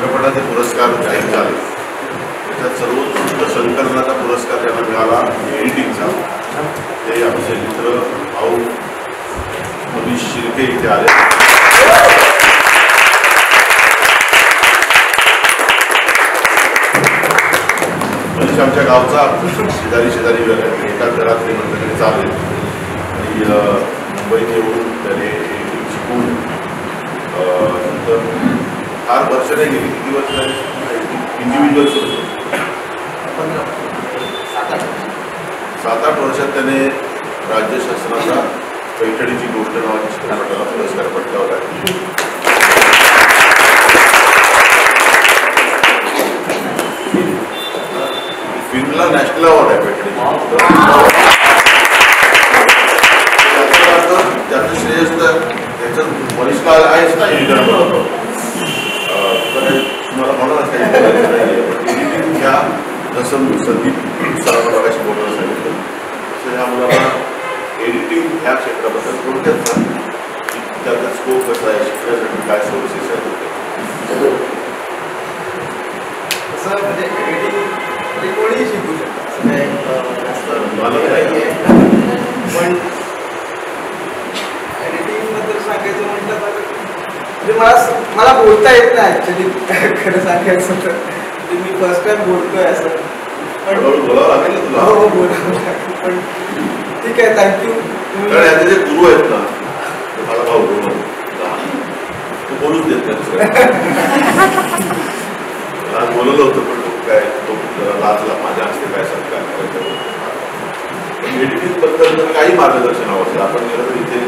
चित्रपटाचे पुरस्कार जाहीर झाले त्याच्यात सर्वोत्कृष्ट संकलनाचा पुरस्कार त्यांना मिळाला एडिटिंगचा. ते आमचे मित्र भाऊ मनीष शिर्के इथे आले. मनीष आमच्या गावचा शेजारी एका घरातले मंडळी चालले आणि मुंबईत येऊन त्याने शिकून नंतर फार वर्ष नाही गेली. किती वर्ष इंडिव्हिज्युअल सुरू 7-8 वर्षात त्याने राज्य शासनाचा पैठणीची गोष्ट नावाच्या चित्रपटाला पुरस्कार पटकावला. फिल्मला नॅशनल अवॉर्ड आहे पैठणी. त्याचं श्रेय त्याचं मनीषला आहेच ना एडिटर बनवतो. तुम्हाला म्हणालाच काही बोलायचं नाही पण एडिटिंग ह्या जसं संदीप सरांना बघायची बोलायला सांगितलं तसं ह्या मुलाला एडिटिंग ह्या क्षेत्राबद्दल थोडक्यात त्याचा स्कोप कसा आहे, शिकण्यासाठी काय सोर्सेस आहेत तसं म्हणजे एडिटिंग कोणीही शिकू शकतं पण एडिटिंगबद्दल सांगायचं म्हटलं तर म्हणजे मला बोलता येत नाही ॲक्च्युली खरं सांगायचं तर. म्हणजे मी फर्स्ट टाइम बोलतोय असं पण बोलावं लागेल तुला. हो बोलावं लागेल पण ठीक आहे. थँक्यू. याचे जे गुरु आहेत ना मला भाऊ तू बोलूच देत नाही. आज बोलवलं होतं पण काय तो जरा लाजला माझ्या हस्ते काय सत्कार करायचं. पण एडिटिंग बद्दल जर काही मार्गदर्शन हवं असेल आपण गेलं तर इथे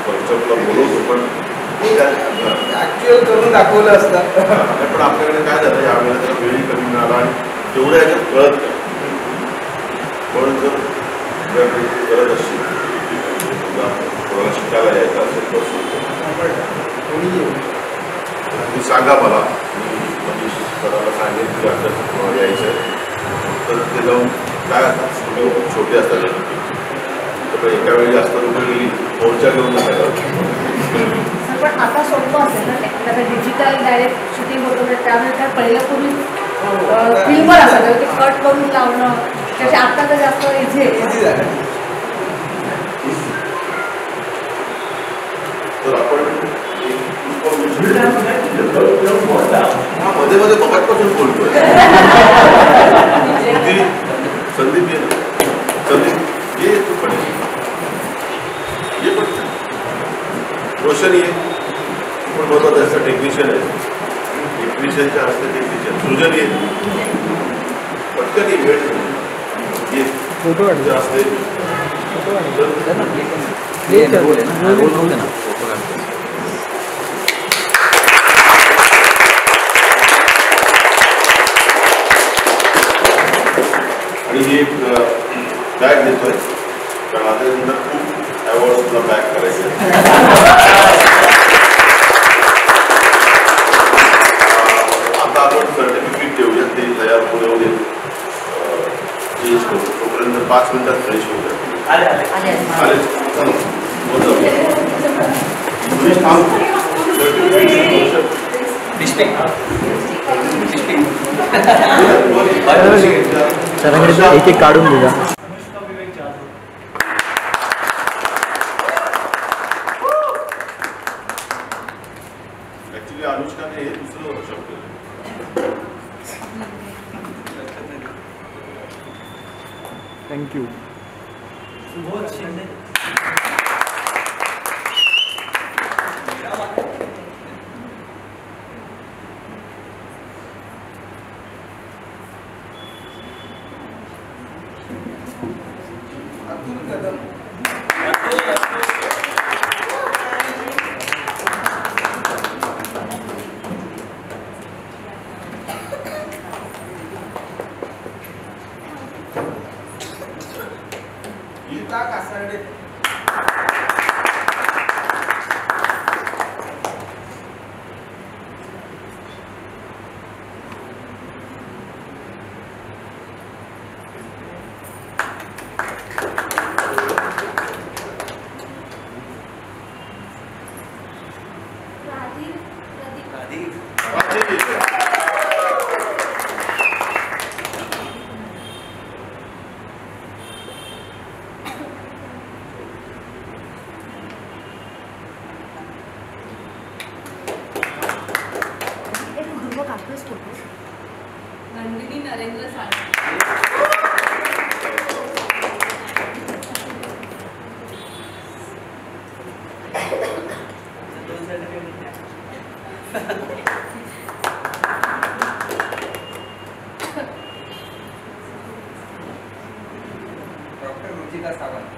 वर्कशॉपला बोलवतो पण ऍक्च्युअल करून दाखवलं असतं. पण आपल्याकडे काय झालं यावेळेला जरा वेळही कमी मिळाला आणि तेवढ्या ह्याच्यात कळत नाही. पण जर गरज असेल कोणाला शिकायला यायचं असेल तुम्ही सांगा मला. मनीष सरांना सांगेल की आपल्याला यायचं आहे तर ते जाऊन काय असतात स्टुडिओ खूप छोटे असतात तर एका वेळी जास्त लोक गेली मोर्चा घेऊन नसायला. पण आता सोपं असेल ना ते डिजिटल डायरेक्ट शूटिंग होतं त्यामुळे काय पहिलं पूर्वी फिल्मवर असायचं ते कट करून लावणं त्याच्या आता तर जास्त इझी झालं. तर आपण मध्ये मध्ये बघायपासून बोलतोय. संदीप ये संदीप ये तू पण ये पण रोशन ये पण बघत असं टेक्निशियन आहे. टेक्निशियनच्या हस्ते टेक्निशियन सृजन ये पटकन ये वेळ ये फोटो असते आणि ही एक बॅग देतोय कारण आता नंतर खूप अवॉर्ड तुला बॅग करायचे. आता आपण सर्टिफिकेट देऊया ते तयार होऊ दे चेंज करू तोपर्यंत 5 मिनिटात फ्रेश होऊ द्या. आले सरांकडे एक काढून दिला. ऍक्च्युली अनुष्काने हे दुसरं वर्कशॉप केलं. थँक्यू. प्रदीप नरेंद्र साळवे. डॉक्टर रुचिका सावंत.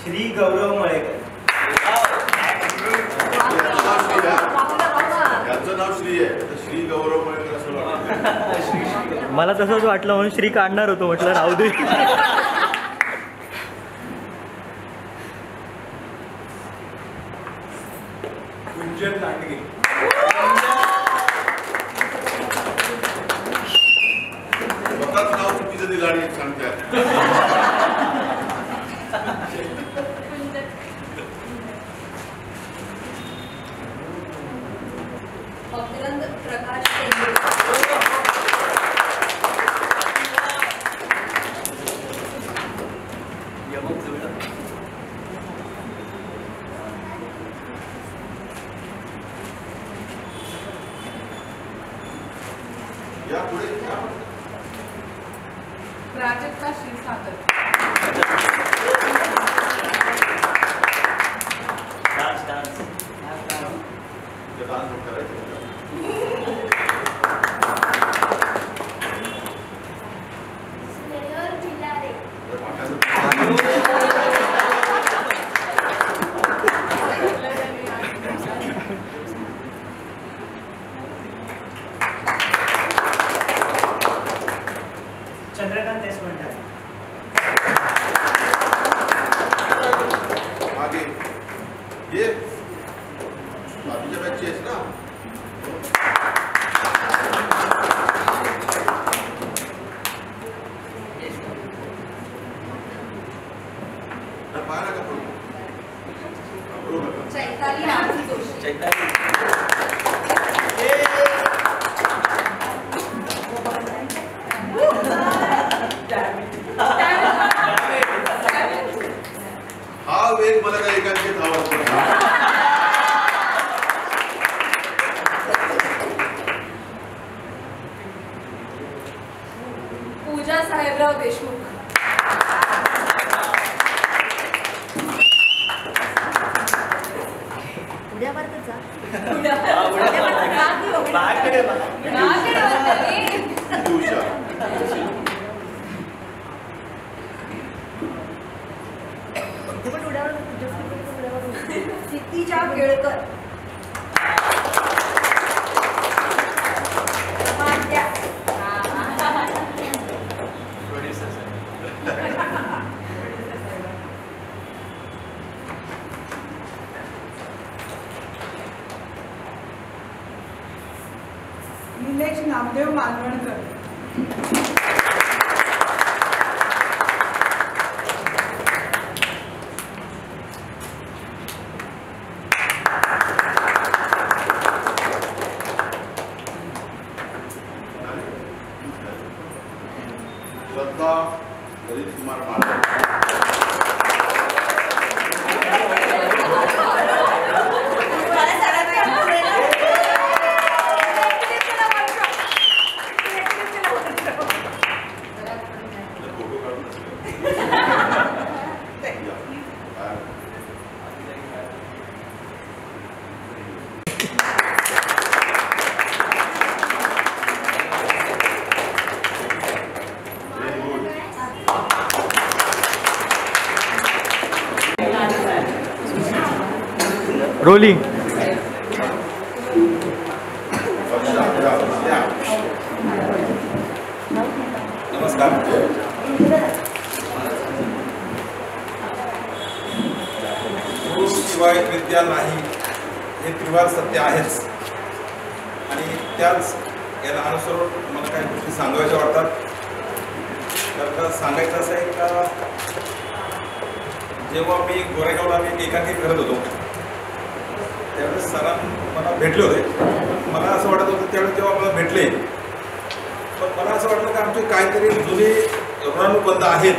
श्री गौरव मळेकर. याचं नाव श्री आहे तर श्री गौरव मळेकर असं वाटतं. मला तसंच वाटलं म्हणून श्री काढणार होतो, म्हटलं राहू दे. गुंजन लांडगे. स्वतःच नाव चुकीचं दिलं आणि सांगतात. अभिनंद प्रकाश तेंडुलकर. या पुढे प्राजक्ता क्षीरसागर. चंद्रकांत देशमुख. मागे ये बाजूच्या बॅचची आहेस ना. पाहा नका पडू नका. चैताली आरती जोशी. हा वेग मला काही एकांकित हवा असतो. पूजा साहेबराव देशमुख. उद्या वर्गाचा दिवशा. सिद्धीच्या केळकर. निलेश नामदेव मालवणकर. श्रद्धा ललित कुमार माळवे. फोटो काढून रोलिंग. नमस्कार. गुरुशिवाय विद्या नाही हे त्रिवार सत्य आहेच आणि त्याच याला अनुसरून मला काही गोष्टी सांगायच्या वाटतात. तर सांगायचं असं आहे का जेव्हा मी गोरेगावला मी एकांकित करत होतो त्यावेळेस सरांना मला भेटले होते. मला असं वाटत होतं त्यावेळेस जेव्हा मला भेटले, पण मला असं वाटलं की आमचे काहीतरी जुने ऋणानुबंध आहेत.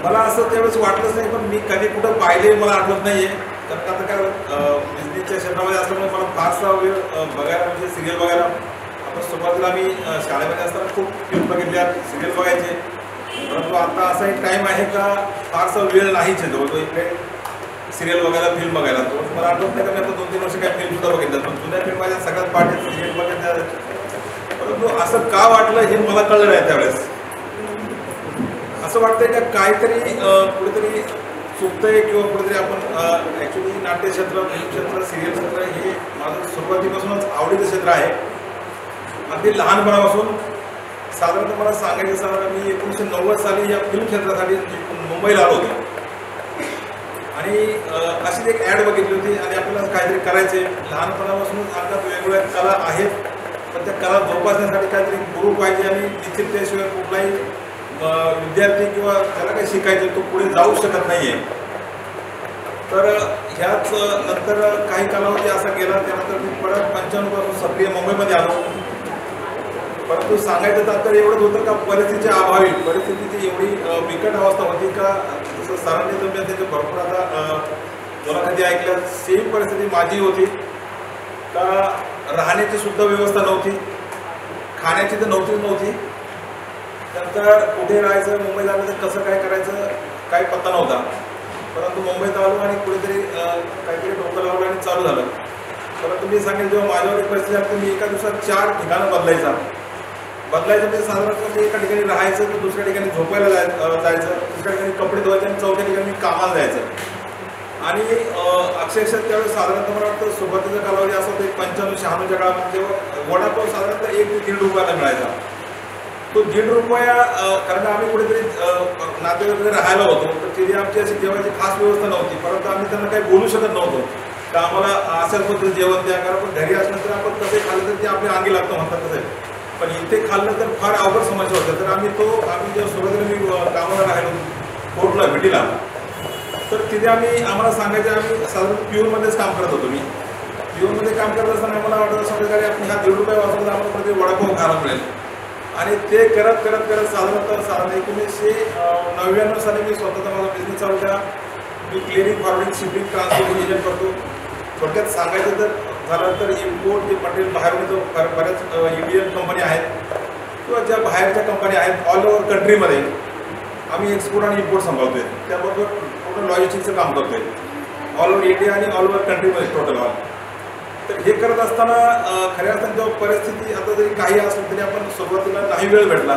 मला असं त्यावेळेस वाटलंच नाही, पण मी कधी कुठं पाहिले मला आठवत नाही आहे. कारण आता काय बिझनेसच्या क्षेत्रामध्ये असल्यामुळे मला फारसा वेळ बघायला म्हणजे सिरियल बघायला, आपण सुरुवातीला आम्ही शाळेमध्ये असताना खूप फिल्म बघितल्या, सिरियल बघायचे. परंतु आता असा एक टाईम आहे का फारसा वेळ नाहीच आहे जवळजवळ इकडे सिरियल बघायला, फिल्म बघायला. तो मला आठवत नाही का मी आता 2-3 वर्ष काही फिल्मसुद्धा बघितल्या, पण जुन्या फिल्म माझ्या सगळ्यात पाठी सिरियल बघितल्या. परंतु असं का वाटलं हे मला कळलं नाही त्यावेळेस. असं वाटतंय का काहीतरी कुठेतरी चुकतंय किंवा कुठेतरी आपण ॲक्च्युली नाट्यक्षेत्र, फिल्म क्षेत्र, सिरियल क्षेत्र हे माझं सुरुवातीपासूनच आवडीचं क्षेत्र आहे. अगदी लहानपणापासून साधारणतः मला सांगायचं सांगा, मी 1990 साली या फिल्म क्षेत्रासाठी मुंबईला आलो होतो आणि अशीच एक ॲड बघितली होती आणि आपल्याला काहीतरी करायचे. लहानपणापासूनच अंगात वेगवेगळ्या कला आहेत, पण त्या कला जोपासण्यासाठी काहीतरी गुरु पाहिजे आणि निश्चित त्याशिवाय कुठलाही विद्यार्थी किंवा त्याला काही शिकायचं तो पुढे जाऊ शकत नाही आहे. तर ह्याच नंतर काही कालावधी असा गेला, त्यानंतर मी परत 95 पासून सक्रिय मुंबईमध्ये आलो. परंतु सांगायचं तात्पर्य एवढंच होतं का परिस्थितीच्या अभावी, परिस्थितीची एवढी बिकट अवस्था होती का जसं सरांनी तुम्ही त्याच्या भरपूर आता मुलाखती ऐकल्या, सेम परिस्थिती माझी होती का राहण्याची सुद्धा व्यवस्था नव्हती, खाण्याची तर नव्हती. नंतर कुठे राहायचं, मुंबईत आलं तर कसं काय करायचं काही पत्ता नव्हता. परंतु मुंबईत आलो आणि कुठेतरी काहीतरी डोकं लावलं आणि चालू झालं. परंतु मी सांगेल जेव्हा माझ्यावर एक परिस्थिती आली, मी एका दिवसात 4 ठिकाणं बदलायचं म्हणजे साधारणतः एका ठिकाणी राहायचं तर दुसऱ्या ठिकाणी झोपायला जायचं, दुसऱ्या ठिकाणी कपडे धुवायचे आणि चौथ्या ठिकाणी मी कामाला जायचं. आणि अक्षरशः त्यावेळेस साधारणतः मला वाटतं सुरुवातीचा कालावधी असं होतं 95-96च्या काळामध्ये जेव्हा वडापाव साधारणतः 1 ते 1.5 रुपयाला मिळायचा. तो 1.5 रुपया, कारण आम्ही कुठेतरी नातेवाईकडे राहायला होतो तर तिथे आमची अशी जेवणाची खास व्यवस्था नव्हती. परंतु आम्ही त्यांना काही बोलू शकत नव्हतो तर आम्हाला अशाच पद्धतीने जेवण द्या, कारण आपण घरी असल्यानंतर आपण तसे खाल्लं तर ते आपल्या अंगी लागतं म्हणतात तसं. पण इथे खाल्लं तर फार अवघड समस्या होतं. तर आम्ही जेव्हा सुरुवातीला मी कामाला राहिलो कोर्टला भेटीला, तर तिथे आम्हाला सांगायचे आम्ही साधारण प्युअरमध्येच काम करत होतो. मी प्युअरमध्ये काम करत असताना आम्हाला वाटत असं की आपण हा 1.5 रुपये वाचवून आम्हाला प्रत्येक वडापाव खायला मिळेल. आणि ते करत साधारण 1999 साली मी स्वतःचा माझा बिझनेस चालू केला. मी clearing, forwarding, shipping, transporting agent करतो. थोडक्यात सांगायचं तर झालं तर इम्पोर्ट जे मटेरियल बाहेरून येतो, बऱ्याच इंडियन कंपनी आहेत किंवा ज्या बाहेरच्या कंपनी आहेत ऑल ओव्हर कंट्रीमध्ये आम्ही एक्सपोर्ट आणि इम्पोर्ट सांभाळतोय. त्याबरोबर टोटल लॉजिस्टिक्सचं काम करतोय ऑल ओव्हर इंडिया आणि ऑल ओव्हर कंट्रीमध्ये टोटल ऑल. तर हे करत असताना खऱ्या अर्थाने जेव्हा परिस्थिती आता जरी काही असलं तरी आपण सुरुवातीला नाही वेळ भेटला.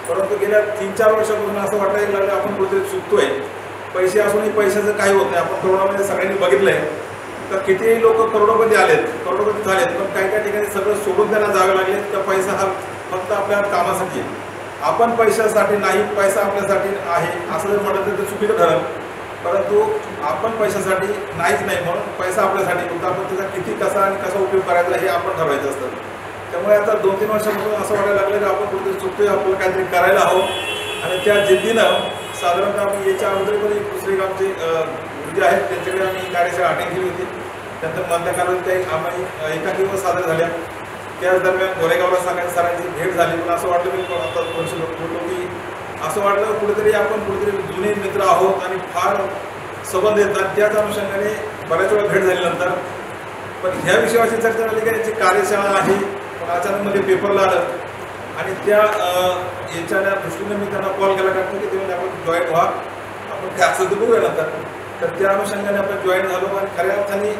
परंतु गेल्या 3-4 वर्षापासून असं वाटायला लागलं आपण कुठेतरी चुकतोय. पैसे असूनही पैशाचं काही होत नाही. आपण कोरोनामध्ये सगळ्यांनी बघितलंय तर कितीही लोक करोडोपती झालेत, पण काही ठिकाणी सगळं सोडून त्यांना जावे लागले. तर पैसा हा फक्त आपल्या कामासाठी, आपण पैशासाठी नाही, पैसा आपल्यासाठी आहे असं जर म्हटलं तर ते चुकीचं ठरेल. परंतु आपण पैशासाठी नाहीच नाही, म्हणून पैसा आपल्यासाठी, फक्त आपण त्याचा किती कसा उपयोग करायचा हे आपण ठरवायचं असतं. त्यामुळे आता 2-3 वर्षापासून असं वाटायला लागलं की आपण कुठेतरी चुकतोय, आपल्याला काहीतरी करायला हवं. आणि त्या जिद्दीनं साधारणतः आम्ही याच्या अगोदर पण एक दुसरे आमचे गुरुजी आहेत त्यांच्याकडे आम्ही कार्यशाळा अटेंड केली होती. त्यानंतर मधल्या कालावधीत काही आम्ही एका दिवस साजऱ्या झाल्या. त्याच दरम्यान गोरेगावला सरांची भेट झाली. पण असं वाटलं की आता 200 लोक बोललो की असं वाटलं कुठेतरी आपण जुने मित्र आहोत आणि फार संबंध येतात. त्याच अनुषंगाने बऱ्याच वेळा भेट झाल्यानंतर पण ह्या विषयाची चर्चा झाली की याची कार्यशाळा आहे. पण अचानकमध्ये पेपरला आलं आणि त्या याच्या दृष्टीने मी त्यांना कॉल केला टाकतो की तेव्हा आपण जॉईन व्हा, आपण काय असं तर बघूया नंतर. तर त्या अनुषंगाने आपण जॉईन झालो आणि खऱ्या अर्थाने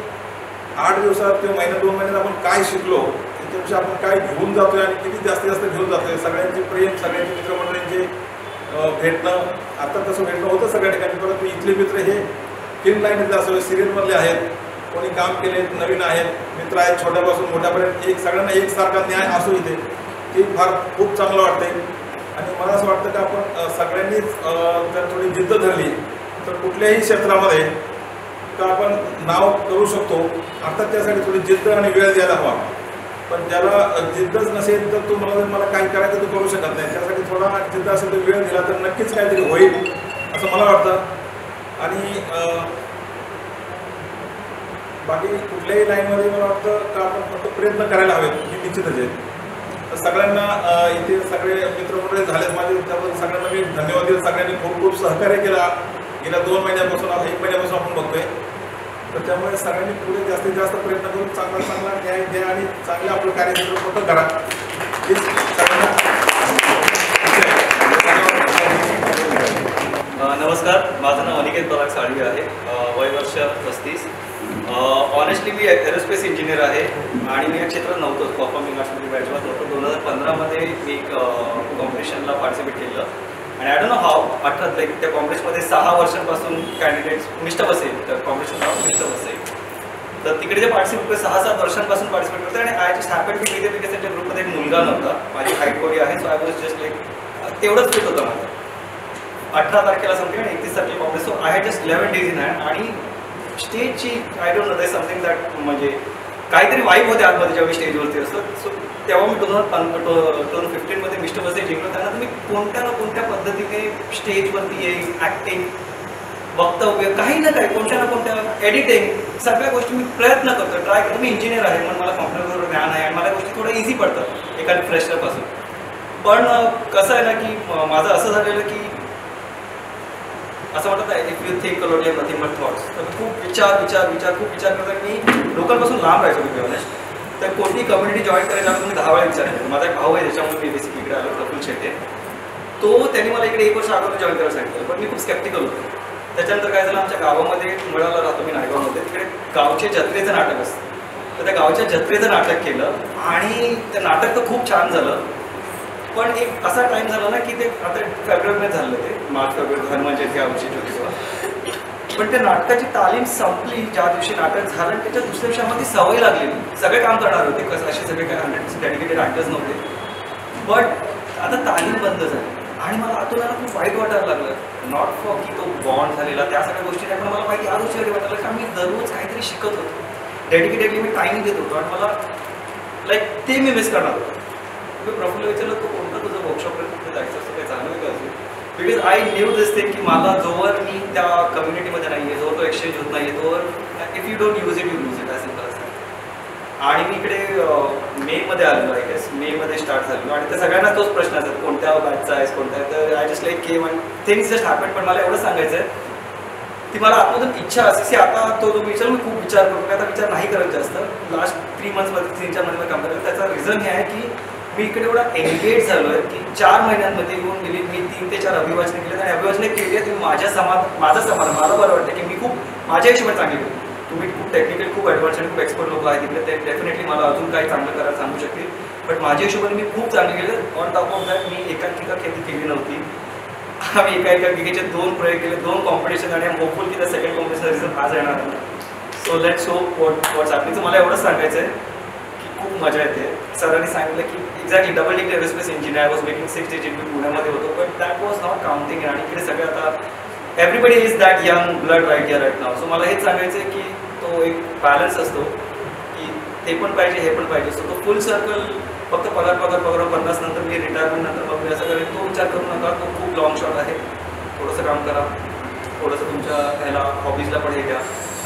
8 दिवसात किंवा महिन्यात 2 महिन्यात आपण काय शिकलो, त्याच्यापेक्षा आपण काय घेऊन जातोय आणि किती जास्तीत जास्त घेऊन जातोय. सगळ्यांचे प्रेम, सगळ्यांचे मित्रमंडळींचे भेटणं, आता तसं भेटणं होतं सगळ्या ठिकाणी. परंतु इथले मित्र हे फिल्म लाईनमधले असो, सिरियलमधले आहेत, कोणी काम केले नवीन आहेत, मित्र आहेत छोट्यापासून मोठ्यापर्यंत. सगळ्यांना एकसारखा न्याय असो इथे ते खूप चांगलं वाटतंय. आणि मला असं वाटतं की आपण सगळ्यांनीच जर थोडी जिद्द धरली तर कुठल्याही क्षेत्रामध्ये तर आपण नाव करू शकतो. अर्थात त्यासाठी थोडी जिद्द आणि वेळ द्यायला हवा. पण ज्याला जिद्दच नसेल तर तो मला काही करायचं तो करू शकत नाही. त्यासाठी थोडा जिद्द असेल तर वेळ दिला तर नक्कीच काहीतरी होईल असं मला वाटतं. आणि बाकी कुठल्याही लाईनमध्ये मला वाटतं का आपण फक्त प्रयत्न करायला हवेत हे निश्चितच आहे. तर सगळ्यांना इथे सगळे मित्रमंडळी झालेत माझे, त्याबद्दल सगळ्यांना मी धन्यवाद देतो. सगळ्यांनी खूप खूप सहकार्य केला गेल्या 2 महिन्यापासून, आता 1 महिन्यापासून आपण बघतोय. तर त्यामुळे सगळ्यांनी पुढे जास्तीत जास्त प्रयत्न करून चांगला न्याय द्या आणि चांगले आपलं कार्यक्षेत्र मोठं करा. हेच सगळ्यांना नमस्कार, माझं नाव अनिकेत पराग साळवी आहे. वय वर्ष 35. ऑनेस्टली मी एरोस्पेस इंजिनियर आहे आणि मी या क्षेत्रात नव्हतो. परफॉर्मिंग आर्ट्समध्ये ग्रॅज्युएट होतो. 2015मध्ये मी कॉम्पिटिशनला पार्टिसिपेट केलं आणि आय डोंट नो हाव 18 त्या कॉम्पिटिशनमध्ये 6 वर्षांपासून कॅन्डिडेट्स मिस्टअप असेल, तर कॉम्पिटिशन नाव मिस्टअप असेल. तर तिकडे जे पार्टिसिपेट 6-7 वर्षांपासून पार्टिसिपेट करते आणि I just happen to be there because त्यांच्या ग्रुपमध्ये एक मुलगा नव्हता. माझी हाईट बॉडी आहे, so I was just like तेवढंच फिट होतं माझं. 18 तारखेला समथिंग आणि 31 तारखेला competition. So I had just 11 days in hand आणि स्टेजची I don't know that something that म्हणजे काहीतरी वाईब होते आतमध्ये जेव्हा मी स्टेजवरती असतो. सो तेव्हा मी 2015मध्ये मिस्टर बसे जिंकलो. त्यानंतर मी कोणत्या ना कोणत्या पद्धतीने स्टेजवरती येईल, ॲक्टिंग, वक्तव्य, काही ना काही, कोणत्या ना कोणत्या एडिटिंग, सगळ्या गोष्टी मी प्रयत्न करतो, ट्राय करतो. मी इंजिनियर आहे म्हणून मला कॉम्प्युटरवर ज्ञान आहे आणि मला गोष्टी थोड्या इझी पडतात एखाद्या फ्रेशरपासून. पण कसं आहे ना की माझं असं झालेलं की असं वाटत आहे if you think a lot you nothing but thoughts. तर खूप खूप विचार करतो. मी लोकांपासून लांब राहायचो टू बी ऑनेस्ट. तर कोणती कम्युनिटी जॉईन करायच्या अगोदर मी 10 वेळा विचार केला. माझा एक भाऊ आहे त्याच्यामुळे मी बेसिक इकडे आलो, प्रफुल शेटे. तो त्यांनी मला इकडे 1 वर्ष अगोदर जॉईन करायला सांगितलं, पण मी खूप स्केप्टिकल होतो. त्याच्यानंतर काय झालं, आमच्या गावामध्ये मुळाला राहतो मी नायगावमध्ये, तिकडे गावचे जत्रेचं नाटक असतं. तर त्या गावच्या जत्रेचं नाटक केलं आणि ते नाटक तर खूप छान झालं. पण एक असा टाईम झाला ना की ते आता फेब्रुवारीमध्ये झालं, ते मार्च फेब्रुवारी हनुमान जयंती आमची होती. पण त्या नाटकाची तालीम संपली ज्या दिवशी नाटक झालं आणि त्याच्या दुसऱ्या दिवशी आम्हाला ती सवय लागलेली. सगळे काम करणार होते, कसं असे सगळे काही 100% डेडिकेटेड ॲक्टर्स नव्हते. बट आता तालीम बंद झाली आणि मला आतून खूप वाईट वाटायला लागलं. नॉट फॉर की तो बॉन्ड झालेला त्या सगळ्या गोष्टी नाही, पण मला माहिती या गोष्टी वाटायला की आम्ही दररोज काहीतरी शिकत होतो, डेडिकेटेडली मी टाईम देत होतो आणि मला लाईक ते मी मिस करणार होतो. मी प्रफुल्ल विचारलं, तो कोणता तुझं वर्कशॉपला कुठे जायचं असं काही चालू आहे का असेल? Because I new this thing की मला जोवर मी त्या कम्युनिटीमध्ये नाही आहे, जोवर तो एक्सचेंज होत नाही आहे, तोवर if you don't use it you lose it, as simple असतं. आणि मी इकडे मेमध्ये आलेलो, आय गेस मेमध्ये स्टार्ट झालो आणि त्या सगळ्यांना तोच प्रश्न असतात, कोणत्या बॅचचा आहेस, कोणत्या. तर I just like came and things just happen. पण मला एवढं सांगायचं आहे ती मला आतमधून इच्छा असते. आता तो विचार मी खूप विचार करतो, मी आता विचार नाही करत जास्त. लास्ट 3 मंथ्समध्ये 3-4 महिन्यामध्ये काम करतो. त्याचा रिझन हे आहे की मी इकडे एवढा एंगेज झालो आहे की 4 महिन्यांमध्ये येऊन गेली मी 3 ते 4 अभिवाचने केली आणि अभिवाचने केली आहे. तुम्ही माझा समाज मला बरं वाटतं की मी खूप माझ्या हिशोबाने चांगली केली. तुम्ही खूप टेक्निकल, खूप ॲडव्हान्स आणि खूप एक्सपर्ट लोक आहेत तिकडे, ते डेफिनेटली मला अजून काही चांगलं करायला सांगू शकतील. बट माझ्या हिशोबाने मी खूप चांगली केलं. ऑन टॉप ऑफ दॅट मी एकांकिका केली नव्हती. आम्ही एकांकिकेचे 2 प्रयोग केले, 2 कॉम्पिटिशन आणि होपफुल की त्या सेकंड कॉम्पिटिशन रिझल्ट आज येणार आहे. So let's hope what's happening. मला एवढंच सांगायचं आहे की खूप मजा येते. सरांनी सांगितलं की exactly double degree aerospace engineer, I was making 6 digit. मी पुण्यामध्ये होतो, but that was not counting. आणि इकडे सगळं आता everybody is that young blood right here right now. So मला हेच सांगायचं आहे की तो एक बॅलन्स असतो की ते पण पाहिजे, हे पण पाहिजे. सो तो फुल सर्कल फक्त पगार 50 नंतर मी रिटायरमेंट नंतर मग मी असं करेन, तो विचार करू नका. तो खूप लॉंग शॉट आहे. थोडंसं काम करा, थोडंसं तुमच्या ह्याला हॉबीजला पण हे द्या.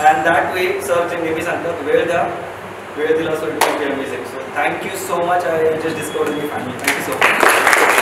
अँड दॅट वे सर जे नेहमी सांगतात, वेळ द्या, वेळ दिला so it will be amazing. So thank you so much. I just discovered me family. Thank you so much.